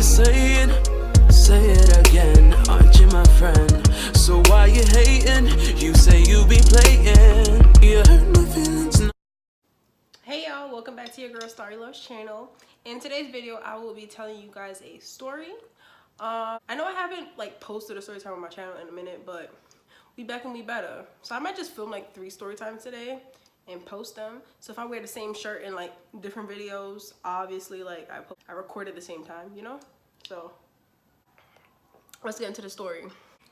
you saying? Say it again, aren't you my friend? So why you hating? You say you be playing. You hurt my feelings. Hey y'all, welcome back to your girl Starryluuv's channel. In today's video, I will be telling you guys a story. I know I haven't posted a story time on my channel in a minute, but we back and we better. So I might just film 3 story times today and post them. So if I wear the same shirt in different videos, obviously I record at the same time, you know? So let's get into the story.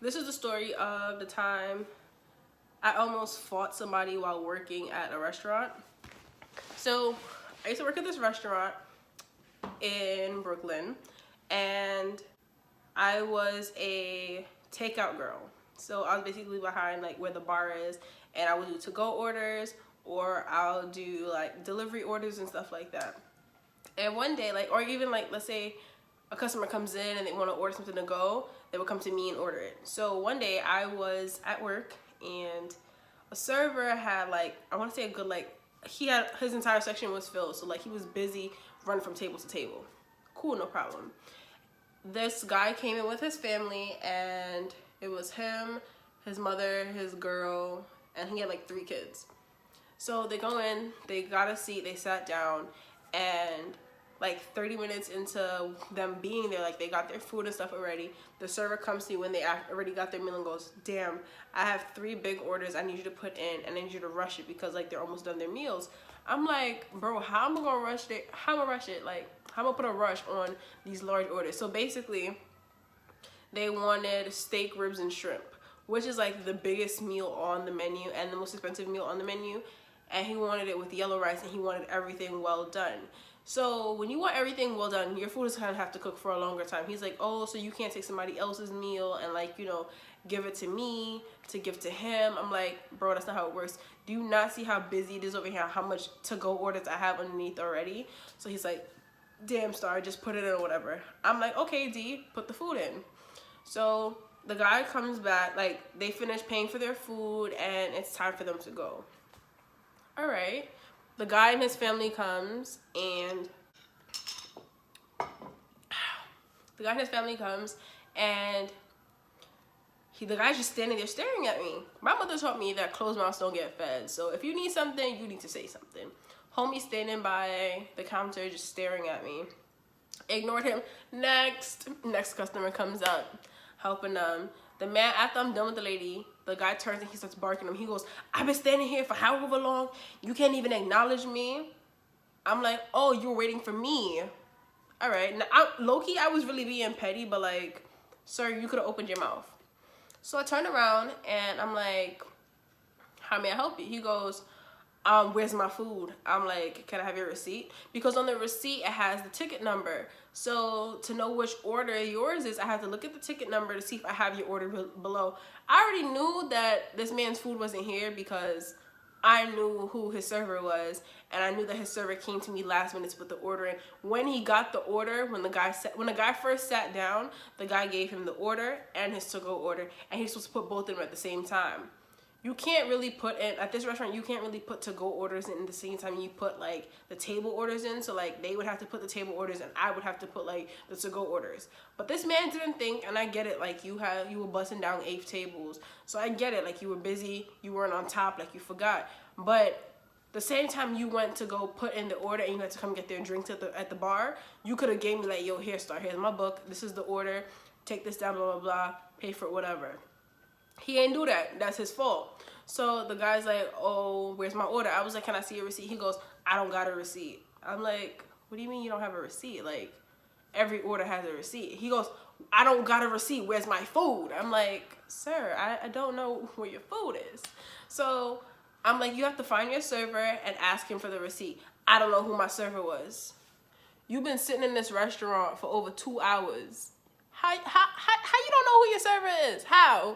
This is the story of the time I almost fought somebody while working at a restaurant. So I used to work at this restaurant in Brooklyn, and I was a takeout girl. So I was basically behind where the bar is, and I would do to-go orders, or I'll do delivery orders and stuff like that. And one day, or even let's say a customer comes in and they want to order something to go, they would come to me and order it. So one day I was at work, and a server had I want to say a good he had his entire section was filled, so he was busy running from table to table. Cool, no problem. This guy came in with his family, and it was him, his mother, his girl, and he had 3 kids. So they go in, they got a seat, they sat down, and 30 minutes into them being there, they got their food and stuff already, the server comes to me when they already got their meal and goes, damn, I have 3 big orders I need you to put in, and I need you to rush it because they're almost done their meals. I'm like, bro, how am I gonna rush it? How am I gonna rush it? How am I gonna put a rush on these large orders? So basically, they wanted steak, ribs, and shrimp, which is the biggest meal on the menu and the most expensive meal on the menu. And he wanted it with yellow rice, and he wanted everything well done. So when you want everything well done, your food is gonna have to cook for a longer time. He's like, oh, so you can't take somebody else's meal and give it to me to give to him. I'm like, bro, that's not how it works. Do you not see how busy it is over here? How much to-go orders I have underneath already? So he's like, damn, Star, just put it in or whatever. I'm like, okay, D, put the food in. So the guy comes back, they finish paying for their food, and it's time for them to go. All right. The guy and his family comes, and the guy's just standing there staring at me. My mother taught me that closed mouths don't get fed. So if you need something, you need to say something. Homie standing by the counter just staring at me. Ignored him. Next customer comes up, helping them. The man, after I'm done with the lady, the guy turns and he starts barking at him. He goes, I've been standing here for however long. You can't even acknowledge me. I'm like, oh, you're waiting for me. All right. Now, low-key, I was really being petty, but sir, you could have opened your mouth. So I turn around, and I'm like, how may I help you? He goes, where's my food? I'm like, can I have your receipt? Because on the receipt, it has the ticket number. So to know which order yours is, I have to look at the ticket number to see if I have your order below. I already knew that this man's food wasn't here because I knew who his server was, and I knew that his server came to me last minute to put the order in. When he got the order, when the guy first sat down, the guy gave him the order and his to-go order, and he's supposed to put both of them at the same time. You can't really put in, at this restaurant, you can't really put to-go orders in the same time you put the table orders in. So they would have to put the table orders, and I would have to put the to-go orders. But this man didn't think, and I get it, you were busting down 8 tables. So I get it, you were busy, you weren't on top, you forgot. But the same time you went to go put in the order and you had to come get their drinks at the bar, you could have gave me yo, here, Star, here's my book, this is the order, take this down, blah, blah, blah, pay for it, whatever. He ain't do that. That's his fault. So the guy's like, oh, where's my order? I was like, can I see a receipt? He goes, I don't got a receipt. I'm like, what do you mean you don't have a receipt? Every order has a receipt. He goes, I don't got a receipt. Where's my food? I'm like, sir, I don't know where your food is. So I'm like, you have to find your server and ask him for the receipt. I don't know who my server was. You've been sitting in this restaurant for over 2 hours. How you don't know who your server is? How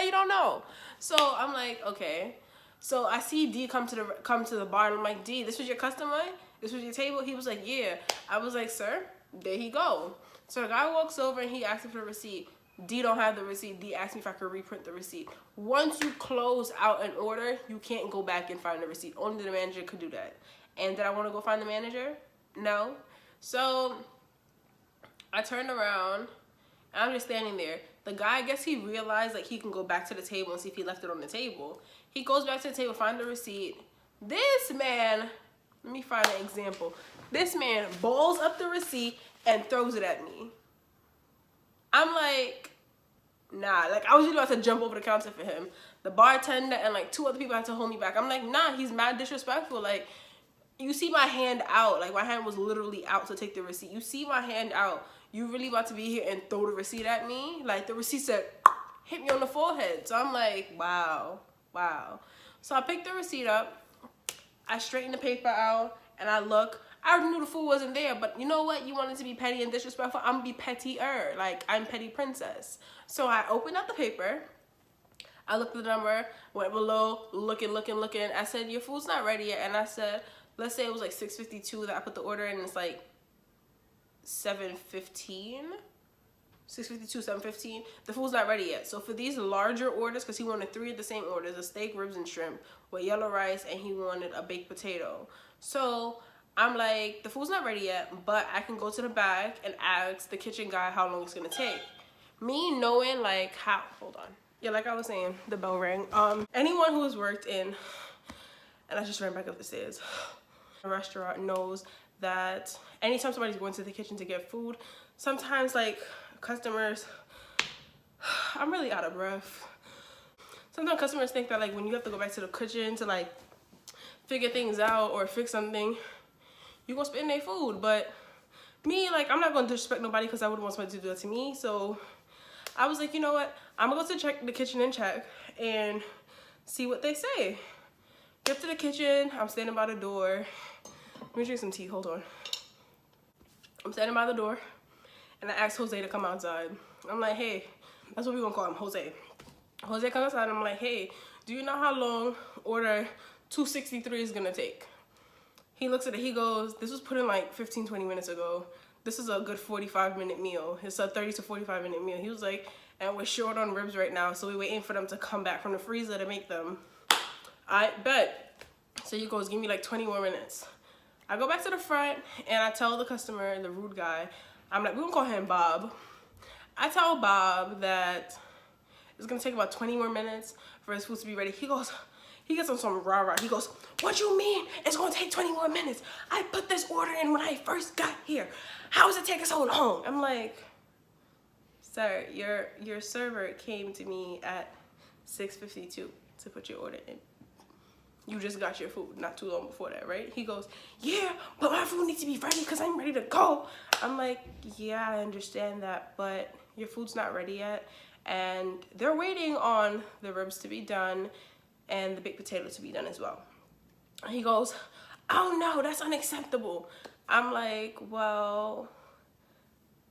you don't know? So I'm like, okay. So I see D come to the bar, and I'm like, D, this was your customer? This was your table? He was like, yeah. I was like, sir, there he go. So the guy walks over and he asks me for the receipt. D don't have the receipt. D asked me if I could reprint the receipt. Once you close out an order, you can't go back and find the receipt. Only the manager could do that. And did I want to go find the manager? No. So I turned around and I'm just standing there. The guy, I guess he realized like he can go back to the table and see if he left it on the table. He goes back to the table, find the receipt. This man, let me find an example. This man balls up the receipt and throws it at me. I'm like, nah. Like, I was just about to jump over the counter for him. The bartender and like 2 other people had to hold me back. I'm like, nah, he's mad disrespectful. Like, you see my hand out. Like, my hand was literally out to take the receipt. You see my hand out. You really about to be here and throw the receipt at me? Like, the receipt said, hit me on the forehead. So I'm like, wow, wow. So I picked the receipt up. I straighten the paper out and I look. I already knew the food wasn't there, but you know what? You wanted to be petty and disrespectful. I'm gonna be pettier. Like, I'm petty princess. So I opened up the paper. I looked at the number, went below, looking. I said, your food's not ready yet. And I said, let's say it was like 6:52 that I put the order in, and it's like 7:15. 6:52, 7:15. The food's not ready yet. So for these larger orders, because he wanted 3 of the same orders, a steak, ribs, and shrimp with yellow rice, and he wanted a baked potato. So I'm like, the food's not ready yet, but I can go to the back and ask the kitchen guy how long it's gonna take. Me knowing like how, hold on. Yeah, like I was saying, the bell rang. Anyone who has worked in, and I just ran back up the stairs, a restaurant knows that anytime somebody's going to the kitchen to get food, sometimes like customers, I'm really out of breath. Sometimes customers think that like when you have to go back to the kitchen to like figure things out or fix something, you're gonna spit in their food. But me, like, I'm not gonna disrespect nobody because I wouldn't want somebody to do that to me. So I was like, you know what? I'm gonna go to check the kitchen and check and see what they say. Get to the kitchen, I'm standing by the door. Let me drink some tea, hold on. I'm standing by the door and I asked Jose to come outside. I'm like, hey, that's what we're gonna call him, Jose. Jose comes outside and I'm like, hey, do you know how long order 263 is gonna take? He looks at it, he goes, this was put in like 15, 20 minutes ago. This is a good 45-minute meal. It's a 30 to 45-minute meal. He was like, and we're short on ribs right now, so we're waiting for them to come back from the freezer to make them. I bet. So he goes, give me like 20 more minutes. I go back to the front and I tell the customer, the rude guy, I'm like, we're gonna call him Bob. I tell Bob that it's gonna take about 20 more minutes for his food to be ready. He gets on some rah-rah. He goes, what you mean it's gonna take 20 more minutes? I put this order in when I first got here. How is it taking so long? I'm like, sir, your server came to me at 6:52 to put your order in. You just got your food not too long before that, right? He goes, yeah, but my food needs to be ready because I'm ready to go. I'm like, yeah, I understand that, but your food's not ready yet. And they're waiting on the ribs to be done and the baked potato to be done as well. He goes, oh no, that's unacceptable. I'm like, well,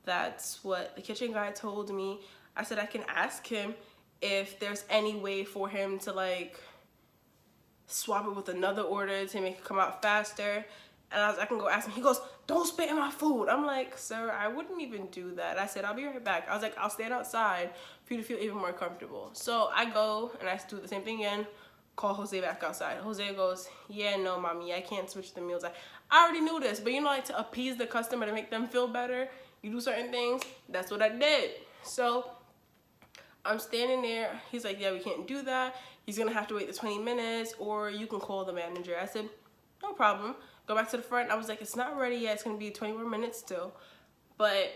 that's what the kitchen guy told me. I said I can ask him if there's any way for him to like swap it with another order to make it come out faster. And I can go ask him. He goes, don't spit in my food. I'm like, sir, I wouldn't even do that. I said, I'll be right back. I was like, I'll stand outside for you to feel even more comfortable. So I go and I do the same thing again. Call Jose back outside. Jose goes, yeah, no, mommy, I can't switch the meals. I already knew this, but you know, like to appease the customer, to make them feel better, you do certain things. That's what I did. So I'm standing there. He's like, yeah, we can't do that. He's gonna have to wait the 20 minutes or you can call the manager. I said, no problem. Go back to the front. I was like, it's not ready yet. It's gonna be 20 more minutes still, but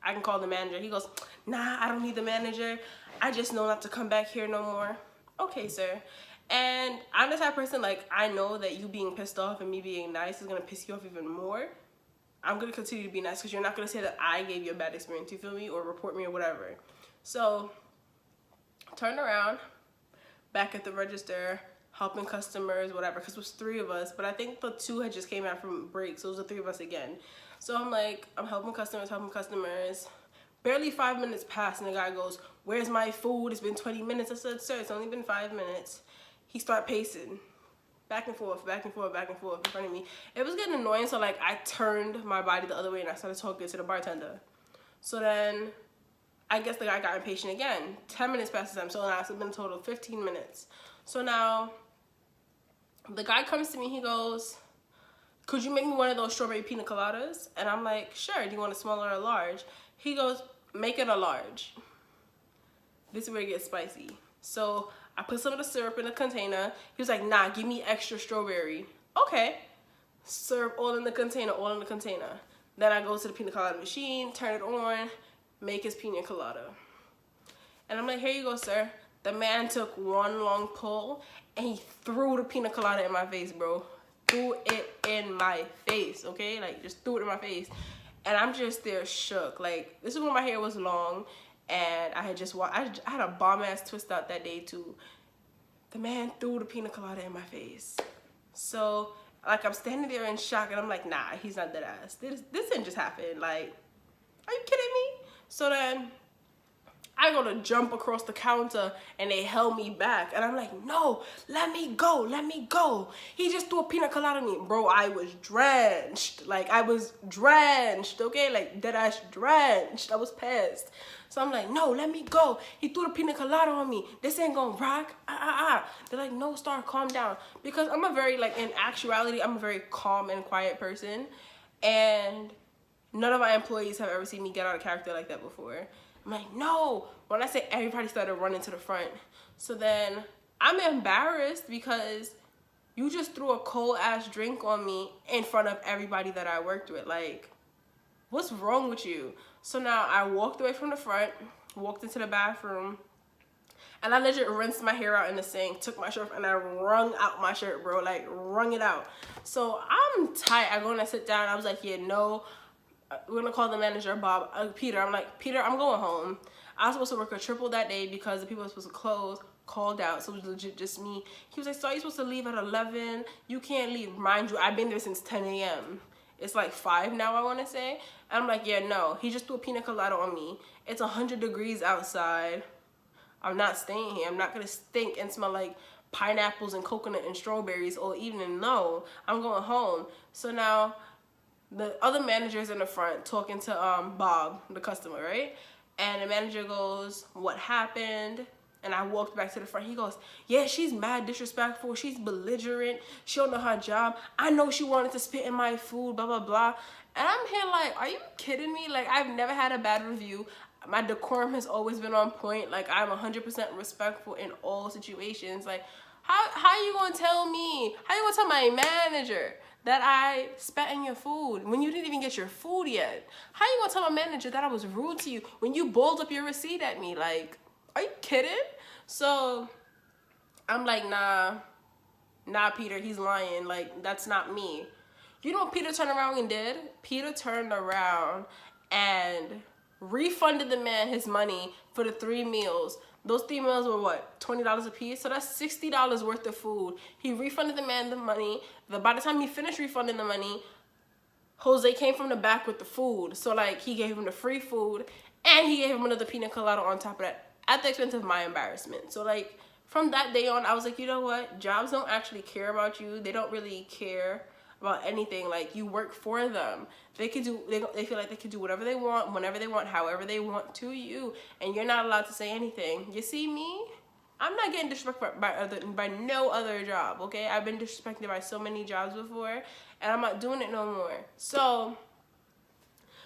I can call the manager. He goes, nah, I don't need the manager. I just know not to come back here no more. Okay, sir. And I'm the type of person, like, I know that you being pissed off and me being nice is gonna piss you off even more. I'm gonna continue to be nice because you're not gonna say that I gave you a bad experience, you feel me? Or report me or whatever. So, turn around, back at the register, helping customers, whatever, because it was 3 of us, but I think the 2 had just came out from break, so it was the 3 of us again. So I'm like, I'm helping customers. Barely 5 minutes passed and the guy goes, where's my food? It's been 20 minutes. I said, sir, it's only been 5 minutes. He started pacing back and forth in front of me. It was getting annoying, so like I turned my body the other way and I started talking to the bartender. So then I guess the guy got impatient again. 10 minutes past the time, so now it's been a total of 15 minutes. So now the guy comes to me, he goes, could you make me one of those strawberry pina coladas? And I'm like, sure. Do you want a small or a large? He goes, make it a large. This is where it gets spicy. So I put some of the syrup in a container. He was like, nah, give me extra strawberry. Okay. Syrup all in the container, all in the container. Then I go to the pina colada machine, turn it on, make his pina colada. And I'm like, here you go, sir. The man took one long pull and he threw the pina colada in my face, bro. Threw it in my face, okay? Like, just threw it in my face. And I'm just there shook. Like, this is when my hair was long and I had just I had a bomb-ass twist out that day, too. The man threw the pina colada in my face. So, like, I'm standing there in shock and I'm like, nah, he's not that ass. This didn't just happen. Like, are you kidding me? So then I go to jump across the counter and they held me back. And I'm like, no, let me go, let me go. He just threw a pina colada on me. Bro, I was drenched. Like, I was drenched, okay? Like, dead ass drenched. I was pissed. So I'm like, no, let me go. He threw the pina colada on me. This ain't gonna rock. They're like, no, Star, calm down. Because I'm a very, like, in actuality, I'm a very calm and quiet person. And none of my employees have ever seen me get out of character like that before. I'm like, no. When I say everybody started running to the front. So then I'm embarrassed because you just threw a cold ass drink on me in front of everybody that I worked with. Like, what's wrong with you? So now I walked away from the front, walked into the bathroom, and I legit rinsed my hair out in the sink, took my shirt, and I wrung out my shirt, bro. Like, wrung it out. So I'm tight. I go and I sit down. I was like, yeah, no. We're gonna call the manager, Bob. Peter. I'm like, Peter, I'm going home. I was supposed to work a triple that day because the people were supposed to close called out, so it was legit just me. He was like, so you're supposed to leave at 11. You can't leave. Mind you, I've been there since 10 a.m. It's like 5 now, I want to say. And I'm like, yeah, no. He just threw a pina colada on me. It's 100 degrees outside. I'm not staying here. I'm not gonna stink and smell like pineapples and coconut and strawberries all evening. No, I'm going home. So now the other manager's in the front talking to Bob, the customer, right? And the manager goes, what happened? And I walked back to the front. He goes, yeah, she's mad disrespectful. She's belligerent. She don't know her job. I know she wanted to spit in my food, blah, blah, blah. And I'm here like, are you kidding me? Like, I've never had a bad review. My decorum has always been on point. Like, I'm 100% respectful in all situations. Like, how you gonna tell me? How you gonna tell my manager that I spat in your food when you didn't even get your food yet? How you gonna tell my manager that I was rude to you when you balled up your receipt at me? Like, are you kidding? So I'm like, nah, Peter, he's lying. Like, that's not me. You know what Peter turned around and did? Peter turned around and refunded the man his money for the 3 meals. Those 3 meals were what, $20 a piece? So that's $60 worth of food. He refunded the man the money. By the time he finished refunding the money, Jose came from the back with the food. So, like, he gave him the free food and he gave him another pina colada on top of that at the expense of my embarrassment. So, like, from that day on, I was like, you know what? Jobs don't actually care about you. They don't really care about anything. Like, you work for them. They feel like they can do whatever they want, whenever they want, however they want to you, and you're not allowed to say anything. You see me? I'm not getting disrespected by no other job, okay? I've been disrespected by so many jobs before, and I'm not doing it no more. So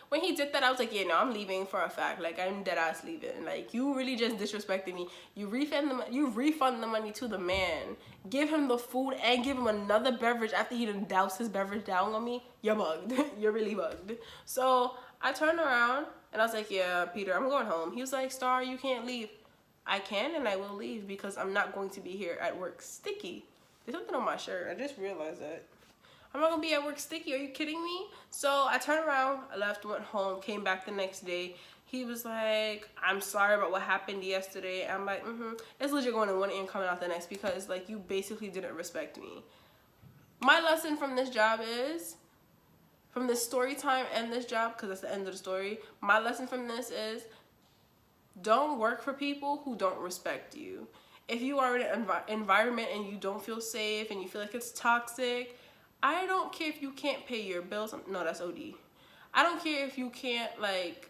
when he did that, I was like, yeah, no, I'm leaving for a fact. Like, I'm dead ass leaving. Like, you really just disrespected me. You refund the money to the man. Give him the food and give him another beverage after he done doused his beverage down on me. You're bugged. You're really bugged. So I turned around and I was like, yeah, Peter, I'm going home. He was like, Star, you can't leave. I can and I will leave because I'm not going to be here at work sticky. There's something on my shirt. I just realized that. I'm not gonna be at work sticky. Are you kidding me? So I turned around, I left, went home, came back the next day. He was like, I'm sorry about what happened yesterday. I'm like, it's legit going in one ear and coming out the next because, like, you basically didn't respect me. My lesson from this job is, from this story time and this job, because that's the end of the story, my lesson from this is, don't work for people who don't respect you. If you are in an environment and you don't feel safe and you feel like it's toxic, I don't care if you can't pay your bills. No, that's OD. I don't care if you can't, like,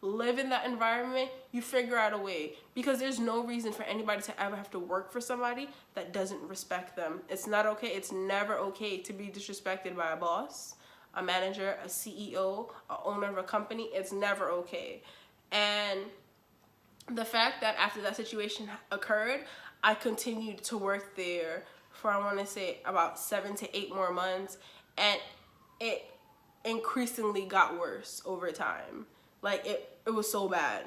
live in that environment, you figure out a way, because there's no reason for anybody to ever have to work for somebody that doesn't respect them. It's not okay. It's never okay to be disrespected by a boss, a manager, a CEO, a owner of a company. It's never okay. And the fact that after that situation occurred, I continued to work there for, I want to say, about 7 to 8 more months, and it increasingly got worse over time. Like, it was so bad.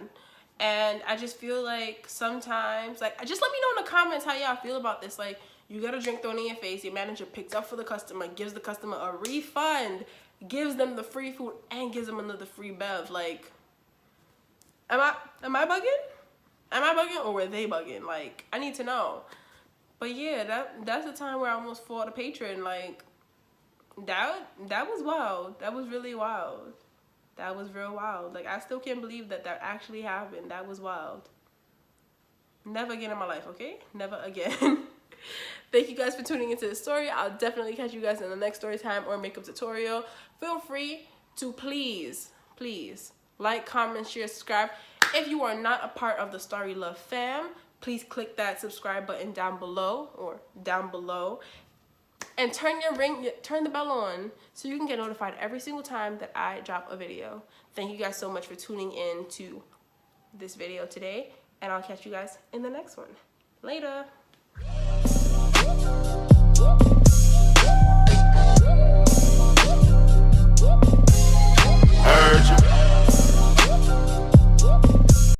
And I just feel like sometimes, like, just let me know in the comments how y'all feel about this. Like, you get a drink thrown in your face, your manager picks up for the customer, gives the customer a refund, gives them the free food, and gives them another free bev. Like, am I bugging? Am I bugging, or were they bugging? Like, I need to know. But yeah, that's the time where I almost fought a patron. Like, that was wild. That was really wild. That was real wild. Like, I still can't believe that actually happened. That was wild. Never again in my life, okay? Never again. Thank you guys for tuning into the story. I'll definitely catch you guys in the next story time or makeup tutorial. Feel free to please like, comment, share, subscribe. If you are not a part of the Starryluuv fam, please click that subscribe button down below, and turn the bell on so you can get notified every single time that I drop a video. Thank you guys so much for tuning in to this video today, and I'll catch you guys in the next one. Later.